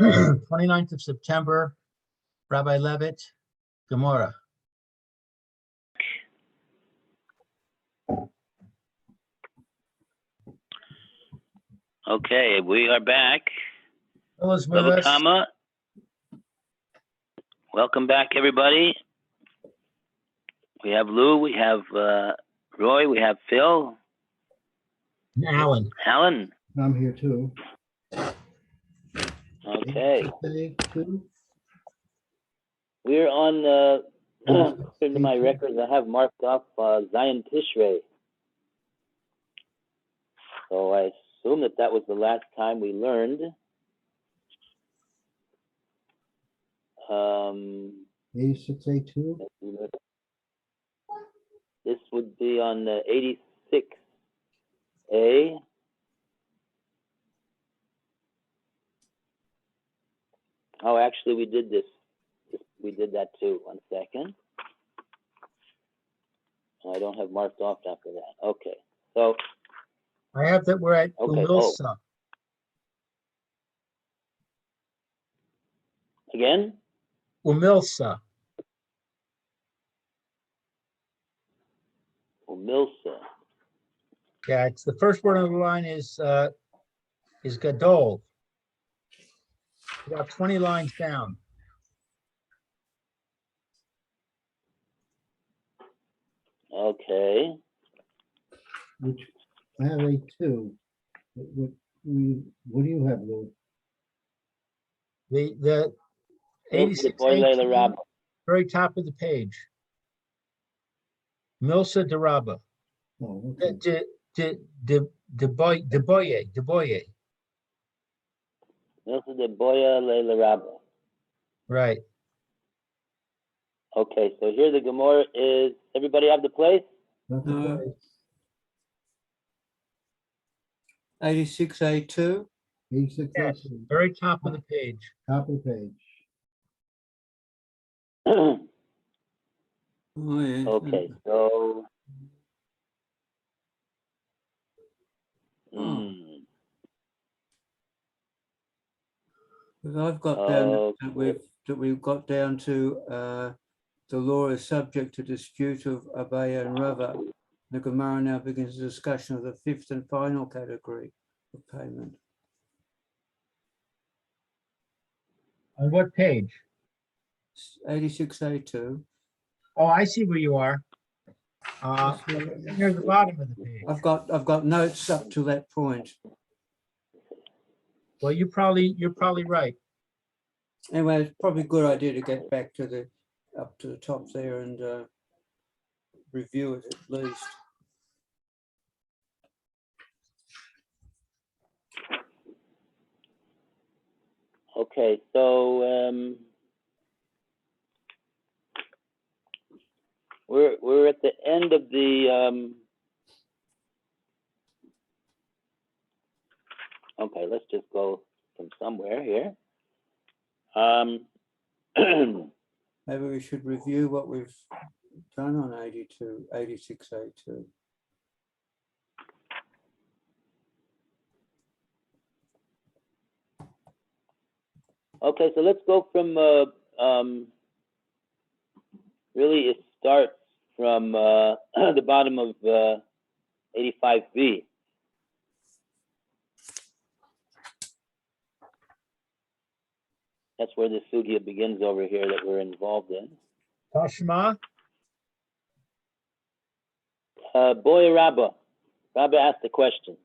29th of September, Rabbi Levitt, Gemorrah. Okay, we are back. Phyllis with us. Kama. Welcome back, everybody. We have Lou, we have Roy, we have Phil. And Alan. Alan. I'm here too. Okay. Two. We're on, according to my records, I have marked off Zion Tishrei. So I assume that was the last time we learned. 86A2. This would be on 86A. Oh, actually, we did this. We did that too. 1 second. I don't have marked off after that. Okay. So I have that we're at Okay, Umilsa. again, Umilsa. Milsa. Yeah, it's the first word on the line is Gadol. About 20 lines down. Okay. Which I have A2. What do you have, Lou? The Milsa 86 Boy Layla Rabba. very top of the page. Milsa de Rabba. Oh, okay. De Boye. Milsa de Boya Layla Rabba. Right. Okay, so here the Gemorrah is. Everybody have the place? Not the No. place. 86A2. 86A2. Yes, very top of the page. Top of the page. Oh, yeah. Okay, so. Because I've got down Okay. that we've got down to the law is subject to dispute of Abaya and Rava. The Gemara now begins a discussion of the fifth and final category of payment. On what page? 86A2. Oh, I see where you are. Near the bottom of the page. I've got notes up to that point. Well, you're probably right. Anyway, it's probably a good idea to get back to up to the top there and review it at least. Okay, so we're at the end of the. Okay, let's just go from somewhere here. Maybe we should review what we've done on 86A2. Okay, so let's go from really it starts from the bottom of 85B. That's where the sugya begins over here that we're involved in. Tashma. Boy Rabba. Rabba asked the question.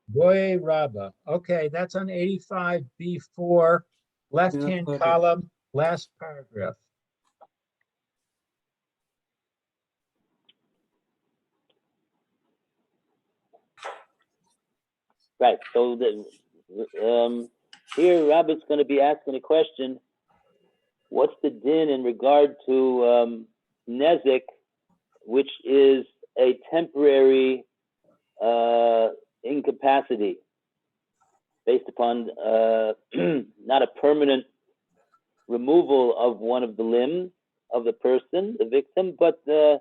Boye Rabba. Okay, that's on 85B4, left-hand Yeah, column, last paragraph. Right. So here Rabba's going to be asking a question. What's the din in regard to Nezek, which is a temporary incapacity based upon not a permanent removal of one of the limbs of the person, the victim, but a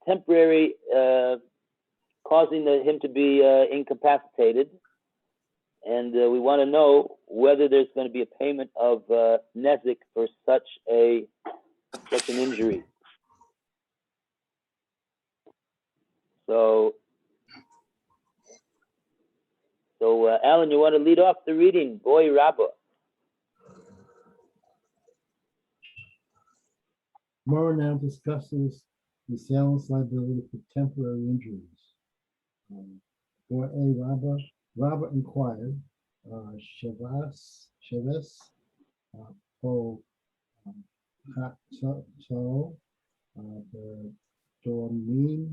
temporary causing him to be incapacitated. and we want to know whether there's going to be a payment of nezik for such an injury. So Alan, you want to lead off the reading, boy Rabbah. Gemorrah now discusses the assailant's liability for temporary injuries. For a Rabbah inquired, Sheves, O so, the Dormin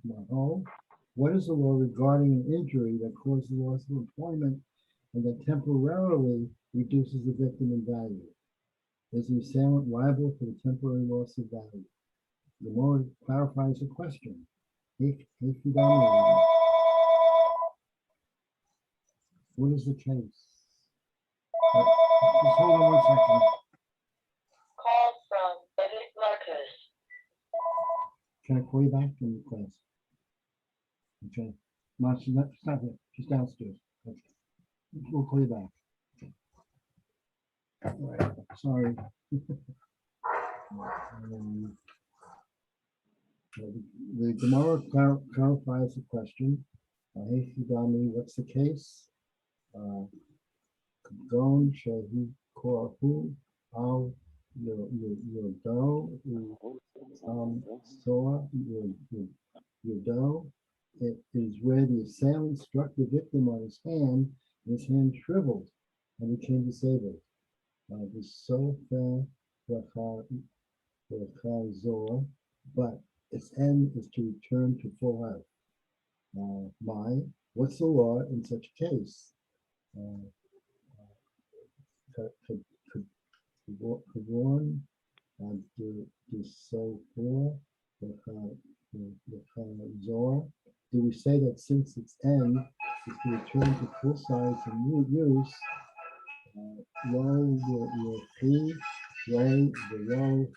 Maho. What is the law regarding an injury that causes loss of employment and that temporarily reduces the victim in value? Is the assailant liable for the temporary loss of value? The Gemorrah clarifies the question. What is the case? Just hold on 1 second. Call from Levitt Marcus. Can I call you back in the class? Okay. No, she's not here. She's downstairs. Okay. We'll call you back. Okay. All right. Sorry. The Gemorrah clarifies the question. Hey, Hidami, what's the case? Gon shehi kohu al your dough saw your dough. It is where the assailant struck the victim on his hand, and his hand shriveled and became disabled. The sofa zor, but its end is to return to full health. What's the law in such a case? Kavorn, the sofa zor. Do we say that since its end is to return to full size and use, low your fee, way the low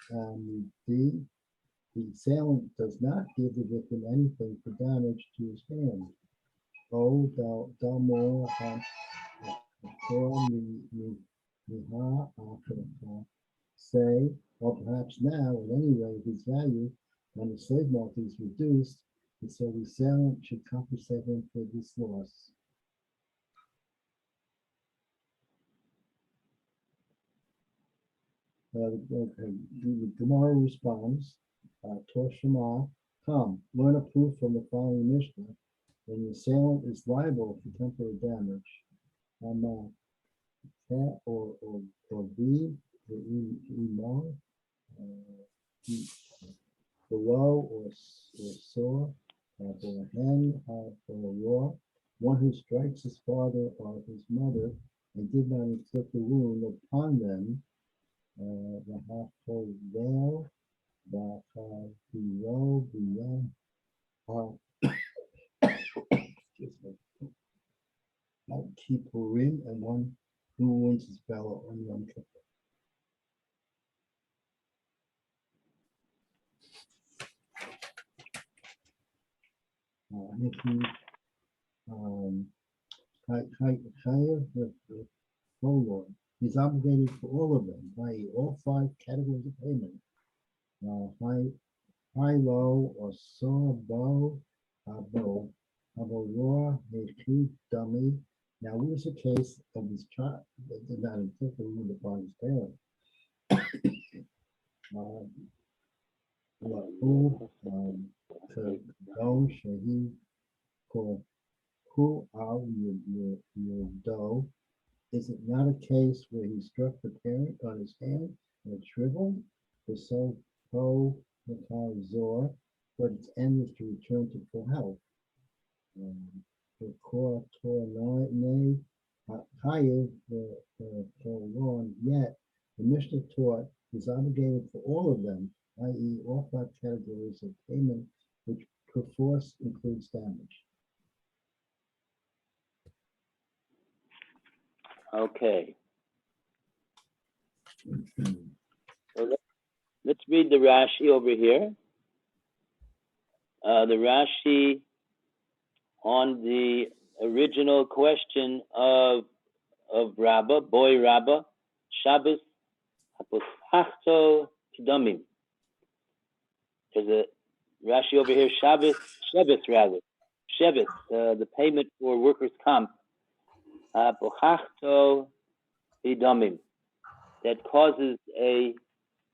the assailant does not give the victim anything for damage to his hand. Oh, Dalmor say, or perhaps now, at any rate, his value on the slave market is reduced, and so the assailant should compensate him for this loss. The Gemorrah responds, Toshima, come, learn a proof from the following Mishnah. When the assailant is liable for temporary damage, or B, the below or saw, or a hen, or a raw, one who strikes his father or his mother and did not inflict a wound upon them, the half veil, the below, beyond, excuse me, Kippurim, and one who wounds his fellow on Yom Kippur. The Lord, he's obligated for all of them, i.e., all 5 categories of payment. High, low, or saw, bow, abo, raw, dummy. Now, what is the case of this child that did not inflict a wound upon his parent? Your is it not a case where he struck the parent on his hand and it shriveled? The so zor, but its end is to return to full health. The core higher the lawn, yet the Mishnah taught is obligated for all of them, i.e., all 5 categories of payment, which perforce includes damage. Okay. So let's read the Rashi over here. The Rashi on the original question of Rabbah, boy Rabbah, Shabbos Hapochachto Tidamim. There's a Rashi over here, Shabbos rather. Shevis, the payment for workers' comp. Hapochachto Tidamim. That causes a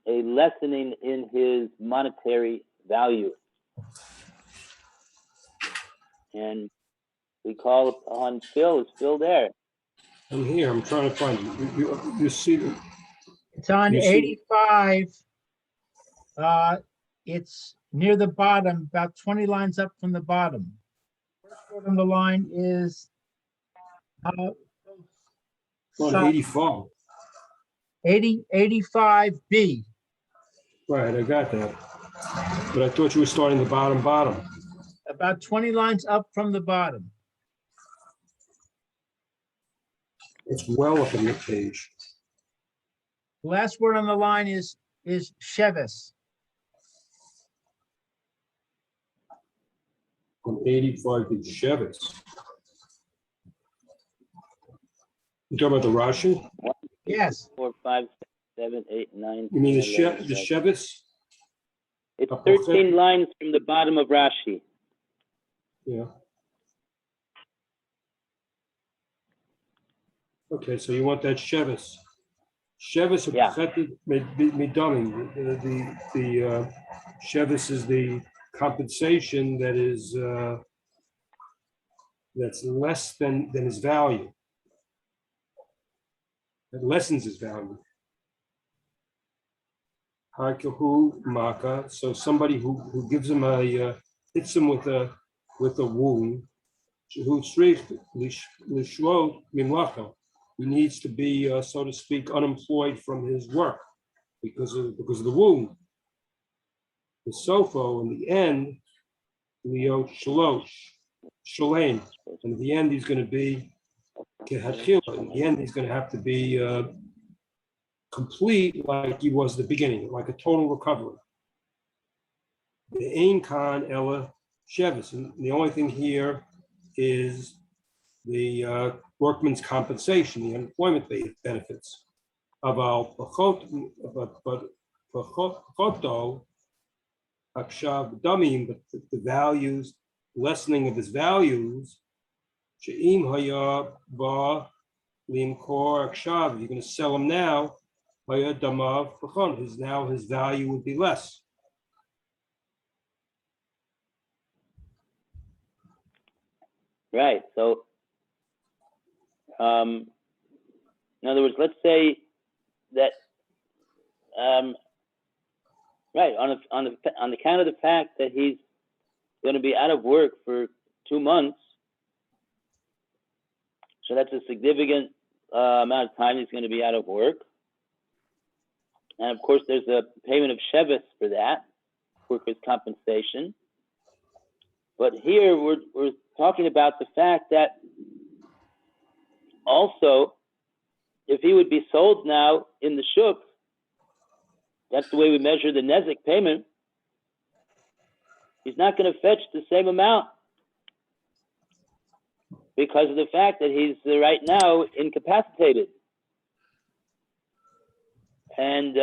lessening in his monetary value. And we call upon Phil. Is Phil there? I'm here. I'm trying to find you see the, It's on You see- 85. It's near the bottom, about 20 lines up from the bottom. First word on the line is on 85. 85B. Right, I got that. But I thought you were starting the bottom. About 20 lines up from the bottom. It's well up in the page. The last word on the line is Shevis. On 85 to Shevis. You talking about the Rashi? Yes, 4, 5, 7, 8, 9. You mean 10, 11, the 12. Shevis? It's 13 lines from the bottom of Rashi. Yeah. Okay, so you want that Shevis. Shevis Yeah. midamim. The Shevis is the compensation that is that's less than his value. That lessens his value. Hakahu maka. So somebody who gives him hits him with a wound. Who he needs to be, so to speak, unemployed from his work because of the wound. The sofo in the end, Leo Shalem. And at the end, he's going to be Kehachila. In the end, he's going to have to be complete like he was at the beginning, like a total recovery. The Ein Khan Ella Shevis. And the only thing here is the workman's compensation, the unemployment benefits of our akshav damim, but the values, lessening of his values. She'im haya ba limkor akshav. You're going to sell him now. Haya damav b'chon. His value would be less. Right. So, in other words, let's say that, right, on account of the fact that he's going to be out of work for 2 months, so that's a significant amount of time he's going to be out of work. And of course, there's a payment of shevis for that, workers' compensation. But here we're talking about the fact that also, if he would be sold now in the shuk, that's the way we measure the nezek payment, he's not going to fetch the same amount because of the fact that he's right now incapacitated. And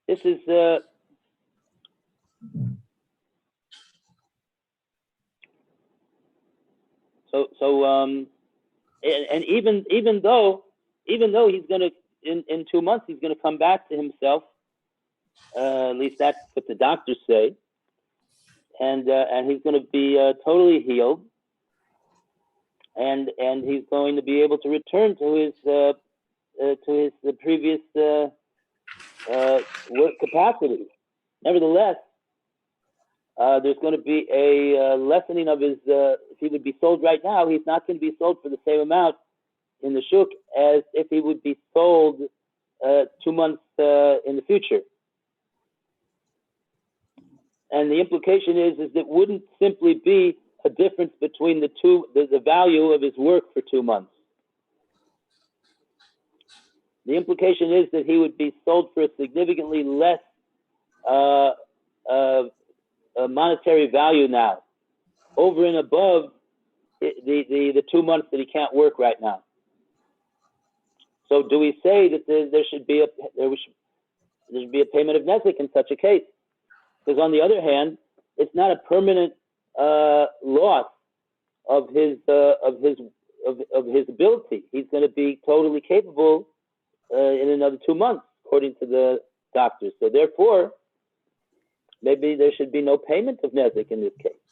this is and even though he's going to in 2 months he's going to come back to himself, at least that's what the doctors say, and he's going to be totally healed, and he's going to be able to return to his previous work capacity. Nevertheless, there's going to be a lessening of his, if he would be sold right now, he's not going to be sold for the same amount in the shuk as if he would be sold 2 months in the future. And the implication is that wouldn't simply be a difference between the value of his work for 2 months. The implication is that he would be sold for a significantly less a monetary value now, over and above the 2 months that he can't work right now. So do we say that there should be a payment of nezek in such a case? Because on the other hand, it's not a permanent loss of his ability. He's going to be totally capable in another 2 months, according to the doctors. So therefore, maybe there should be no payment of nezek in this case,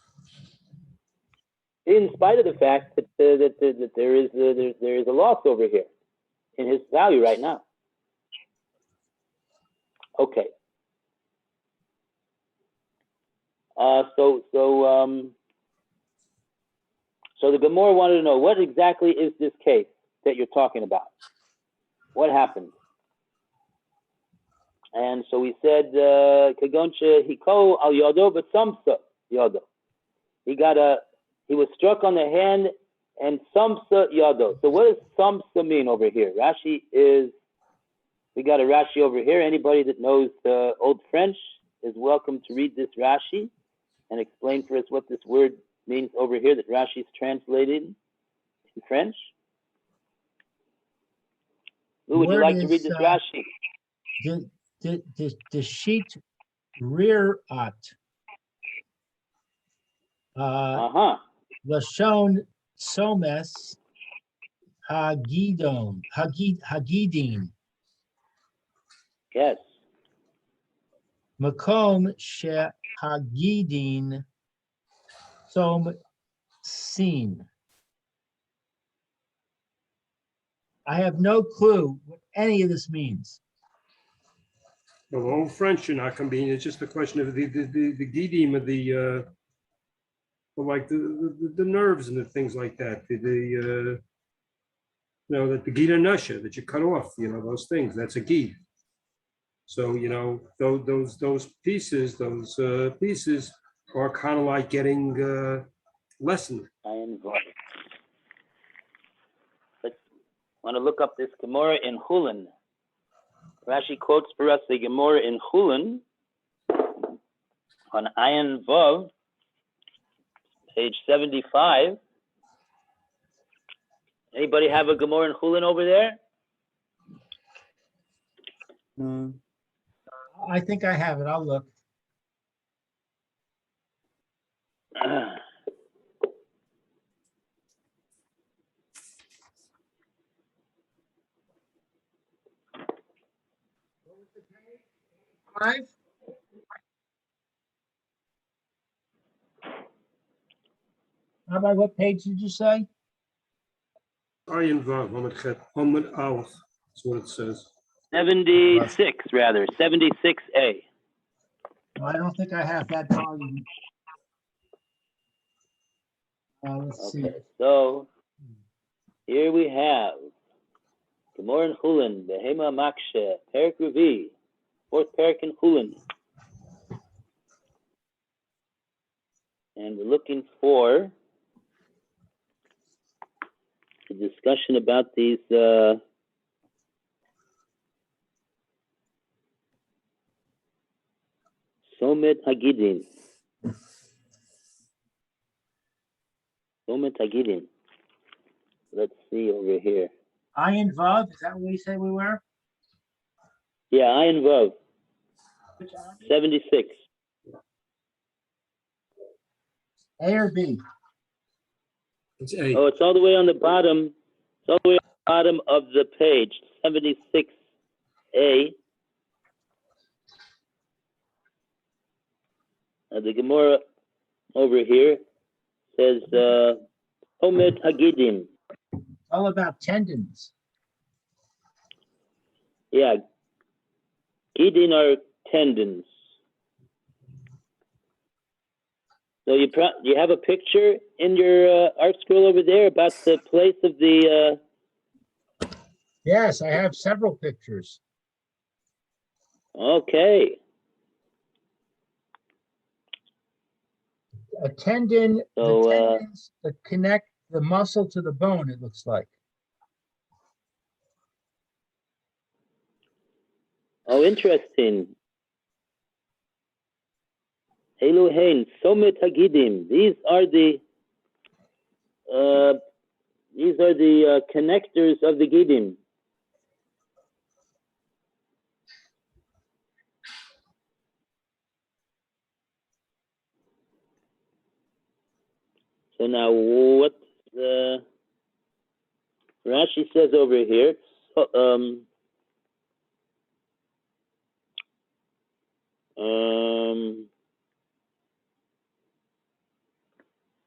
in spite of the fact that there is a loss over here in his value right now. Okay. So the Gemorrah wanted to know, what exactly is this case that you're talking about? What happened? And so we said, Kagoncha hiko al yodo, but samsa yodo. He was struck on the hand and samsa yodo. So what does samsa mean over here? We got a Rashi over here. Anybody that knows Old French is welcome to read this Rashi and explain for us what this word means over here that Rashi is translated in French. Who would you like to read this Rashi? The sheet rear at Lashon Somes Hagidin. Yes. Makom she Hagidin Som Sin. I have no clue what any of this means. The Old French are not convenient. It's just a question of the gidim of the like the nerves and the things like that. That the gida nusha that you cut off. Those things. That's a gid. So those pieces are kind of like getting lessened. I want to look up this Gemorrah in Chulin. Rashi quotes for us the Gemorrah in Chulin on Ayin Vav, page 75. Anybody have a Gemorrah in Chulin over there? No. I think I have it. I'll look. Five. How about what page did you say? Ayin Vav, Hamad Aleph. That's what it says. 76, rather. 76a. I don't think I have that volume. Let's see. Okay, so here we have Gemorrah in Chulin, Behema Makshe, Perik Revi, fourth Perik in Chulin. And we're looking for a discussion about these Somet Hagidin. Somet Hagidin. Let's see over here. Ayin Vav, is that what we say we were? Yeah, Ayin Vav, 76. A or B? It's A. Oh, it's all the way on the bottom. It's all the way on the bottom of the page, 76a. The Gemorrah over here says, Omed Hagidim. All about tendons. Yeah. Gidin are tendons. So you have a picture in your art scroll over there about the place of the... Yes, I have several pictures. Okay. A tendon, So, the tendons that connect the muscle to the bone, it looks like. Oh, interesting. Elohein, Somet Hagidim. These are the connectors of the Gidim. So now what Rashi says over here,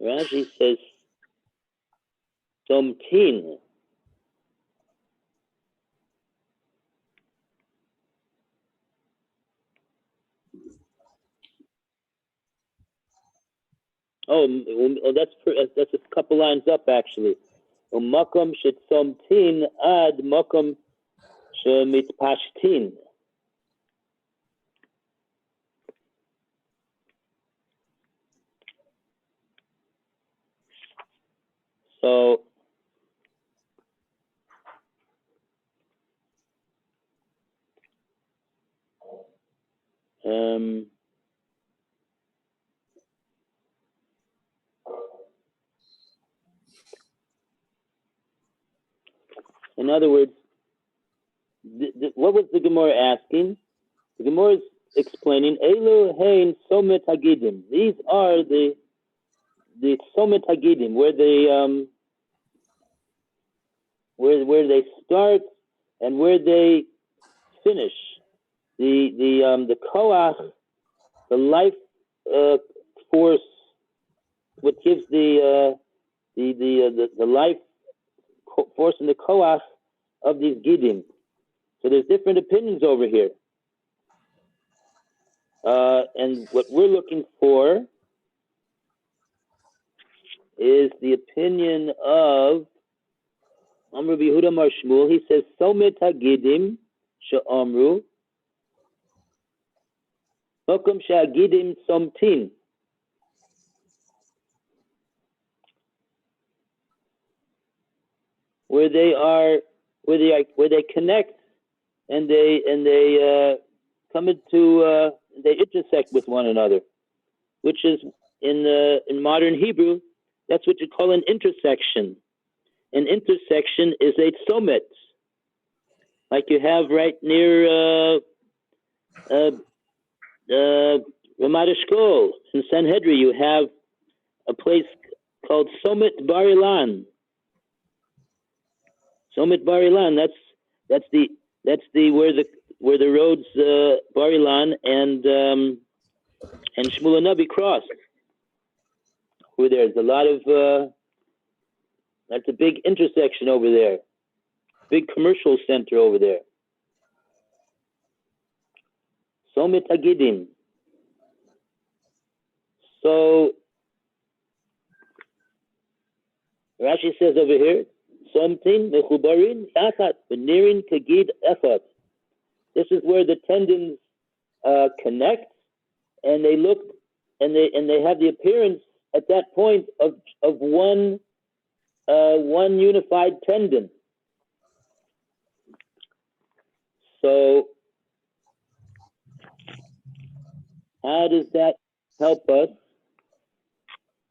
Rashi says Somtin. That's a couple lines up actually. Makom shetzomtin ad makom shemitpashtin. So in other words, what was the Gemorrah asking? The Gemorrah is explaining, Elohein Somet Hagidim. These are the Somet Hagidim, where they start and where they finish. The koach, the life force, what gives the life force and the koach of these gidim. So there's different opinions over here, and what we're looking for is the opinion of Amr Yehuda Mar Shmuel. He says, Somet Hagidim she'amru Mokum she'agidim somtin. Where they connect and they come into they intersect with one another, which is in modern Hebrew, that's what you call an intersection. An intersection is a somet, like you have right near Ramat Eshkol in Sanhedrin. You have a place called Somet Bar Ilan. Somet Bar Ilan. That's the where the roads Bar Ilan and Shmuel Nabi cross. Where there's a lot of that's a big intersection over there, big commercial center over there. Somet Hagidim. So Rashi says over here, Somtin mechubarin achat v'nirin kagid echad. This is where the tendons connect, and they look, and they have the appearance at that point of one unified tendon. So how does that help us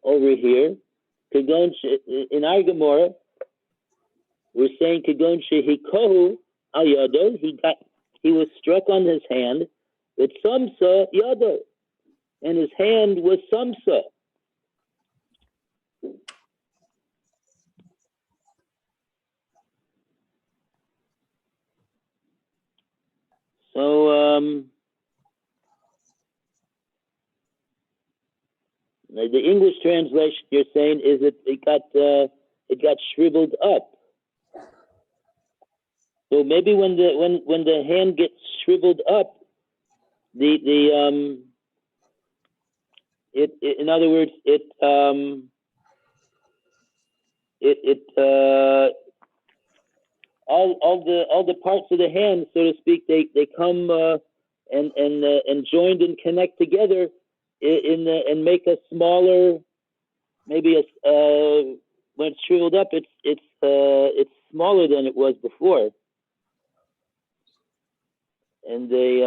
over here? In our Gemorrah, we're saying Kagon shehikohu al yado. He was struck on his hand with samsa yado, and his hand was samsa. So the English translation you're saying is that it got shriveled up. So maybe when the hand gets shriveled up, in other words, all the parts of the hand, so to speak, they come and joined and connect together and make a smaller, maybe when it's shriveled up, it's smaller than it was before, and they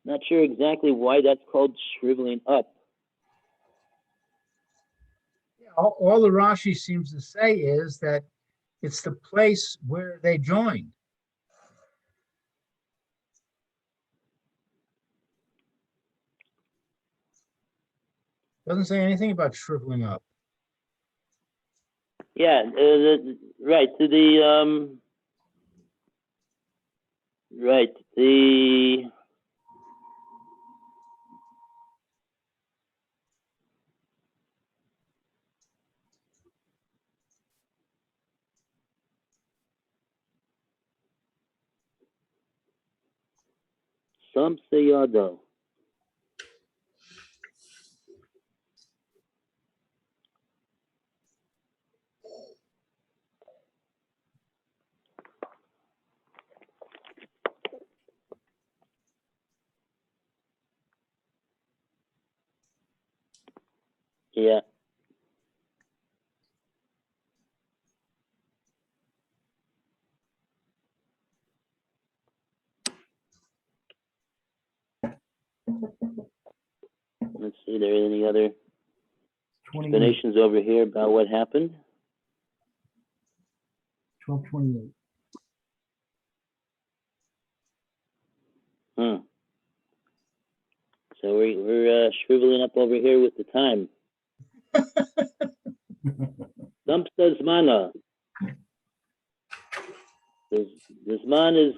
Not sure exactly why that's called shriveling up. All the Rashi seems to say is that it's the place where they joined. Doesn't say anything about shriveling up. Yeah, right, to the, right, the, some sayado. Yeah. Let's see, there any other 28, explanations over here about what happened? 1228. So we're shriveling up over here with the time. Dumpsta zmana. The zman is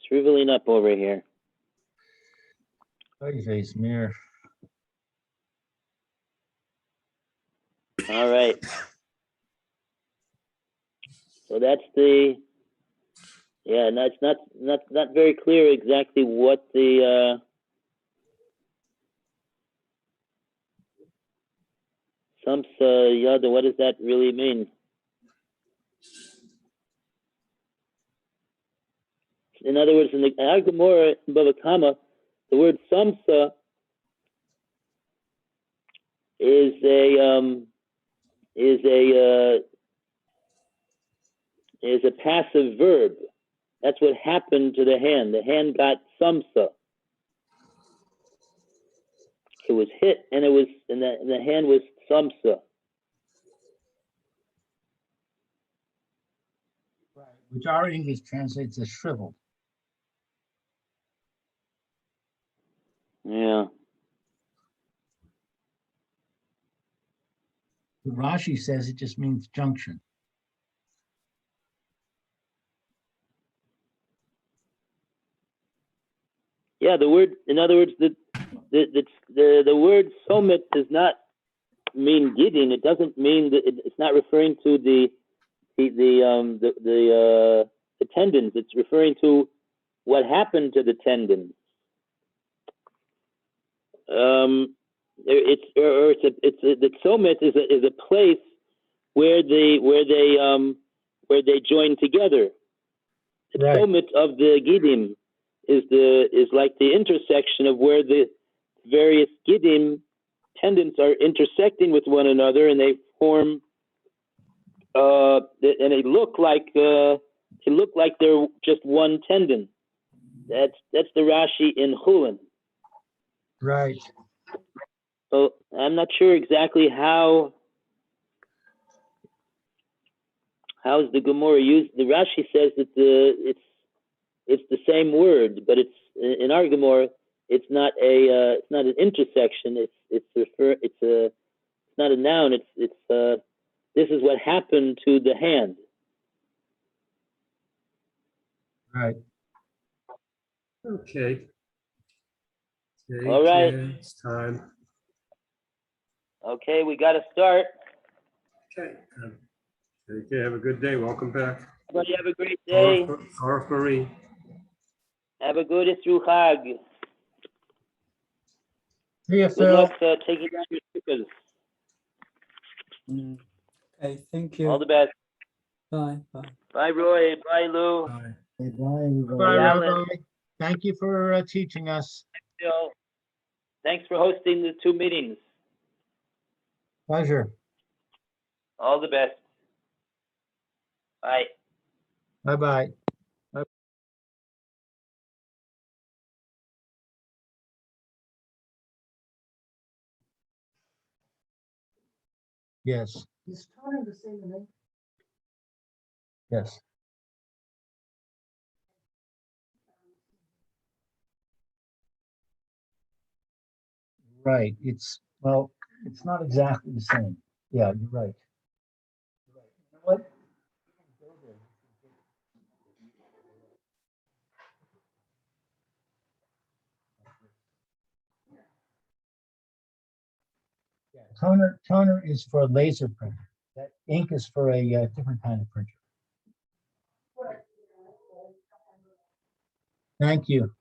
shriveling up over here. Face mirror. All right. So that's the, yeah, no, it's not very clear exactly what the samsa yada, what does that really mean? In other words, in the Gemorrah in Bava Kama, the word samsa is a passive verb. That's what happened to the hand. The hand got samsa. It was hit, and the hand was samsa. Right. Which our English translates as shriveled. Yeah. Rashi says it just means junction. Yeah, the word, in other words, the word somet does not mean gidin. It doesn't mean that it's not referring to the tendons. It's referring to what happened to the tendons. The somet is a place where they join together. The Right. somet of the gidim is like the intersection of where the various gidim tendons are intersecting with one another, and they form and they look like they're just one tendon. That's the Rashi in Chulin. Right. So I'm not sure exactly how's the Gemorrah used. The Rashi says that it's the same word, but it's in our Gemorrah. It's not an intersection. It's not a noun. This is what happened to the hand. Right. Okay. All right. It's time. Okay, we got to start. Okay. Okay, have a good day. Welcome back. Everybody have a great day. Arf Marie. Have a good Isru Chag. See ya, Good Phil. luck taking down your stickers. Okay, thank All you. the best. Bye. Bye. Bye, Roy. Bye, Lou. Bye. Hey, bye, everybody. Bye, Alan. Rabbi. Thank you for teaching us. Phil. Thanks for hosting the 2 meetings. Pleasure. All the best. Bye. Bye-bye. Yes, Is toner the same in ink? yes. Right, well, it's not exactly the same. Yeah, you're right. You know what? Yeah, toner is for a laser printer. That ink is for a different kind of printer. Thank you.